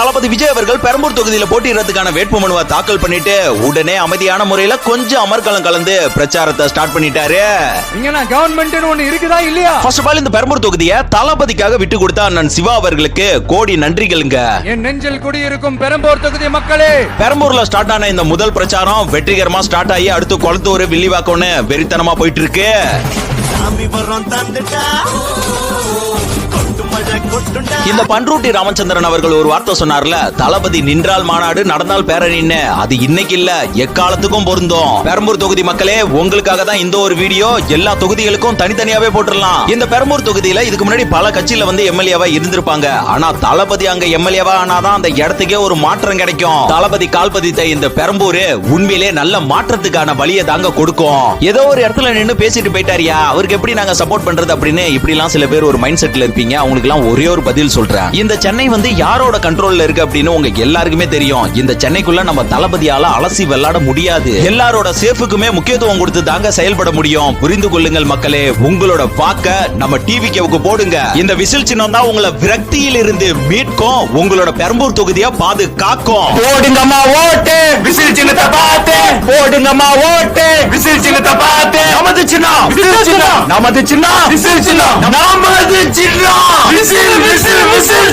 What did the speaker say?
தளபதி விஜய் அவர்கள் பெரம்பூர் தொகுதியில போட்டியிடறதுக்கான வேட்புமனுவை தாக்கல் பண்ணிட்டு உடனே அமைதியான முறையில கொஞ்சம் அமர்க்களம் கலந்து பிரச்சாரத்தை ஸ்டார்ட் பண்ணிட்டாரு. கவர்மெண்ட் ஒண்ணு இருக்குதா இல்லையா? ஃபர்ஸ்ட் ஆஃப் ஆல் இந்த பெரம்பூர் தொகுதியை தளபதிக்காக விட்டு கொடுத்த அண்ணன் சிவா அவர்களுக்கு கோடி நன்றிகளுங்க. என் நெஞ்சில் குடியிருக்கும் பெரம்பூர் தொகுதி மக்களே, பெரம்பூர்ல ஸ்டார்ட் ஆன இந்த முதல் பிரச்சாரம் வெற்றிகரமா ஸ்டார்ட் ஆகி அடுத்து கொளத்தூர் வில்லிவாக்கம்னு வெறித்தனமா போயிட்டு இருக்கு. இந்த பன்ருட்டி ராமச்சந்திரன் அவர்கள் ஒரு வார்த்தை சொன்னார்ல, தளபதி நின்றால் மாநாடு நடந்தால் பேரணின்னு. அது இன்னைக்கு இல்ல, எக்காலத்துக்கும் பொருந்தும். பெரம்பூர் தொகுதி மக்களே, உங்களுக்காக தான் இந்த ஒரு வீடியோ. எல்லா தொகுதிகளுக்கும் தனித்தனியாவே போட்டுடலாம். இந்த பெரம்பூர் தொகுதியில இதுக்கு முன்னாடி பல கட்சியில வந்து எம்எல்ஏவா இருந்திருப்பாங்க. ஆனா தளபதி அங்க எம்எல்ஏவா ஆனாதான் அந்த இடத்துக்கே ஒரு மாற்றம் கிடைக்கும். தளபதி கால்பதித்த இந்த பெரம்பூர் உண்மையிலே நல்ல மாற்றத்துக்கான வழியை தாங்க கொடுக்கும். ஏதோ ஒரு இடத்துல நின்னு பேசிட்டு போயிட்டாரியா, அவருக்கு எப்படி நாங்க சப்போர்ட் பண்றது அப்படின்னு இப்படி எல்லாம் சில பேர் ஒரு மைண்ட் செட்ல இருப்பீங்க. அவங்களுக்கு ஒரே ஒரு பதில் சொல்றேன். இந்த சென்னை வந்து யாரோட கண்ட்ரோல்ல இருக்கு அப்படின்னு உங்க எல்லாருக்குமே தெரியும். இந்த சென்னைக்குள்ள நம்ம தளபதியால அலசி வெள்ளாட முடியாது. எல்லாரோட சேஃபுக்குமே முக்கியத்துவம் கொடுத்து தாங்க செயல்பட முடியும். புரிந்து கொள்ளுங்கள் மக்களே. உங்களோட வாக்க நம்ம டிவிக்கு போடுங்க. இந்த விசில் சின்னம் தான் உங்களை விரக்தியில் இருந்து மீட்கும். உங்களோட பெரம்பூர் தொகுதியை பாதுகாக்கும். போடுங்கம்மா ஓட்டு, விசில் சின்னத்தை பார்த்து போடுங்கம்மா ஓட்டு, விசில் சின்னத்தை பார்த்து. நமது சின்னம் விசில் சின்னம், நமது சின்னம் விசில் சின்னம், நமது சின்னம் விசில் விசில் விசில்.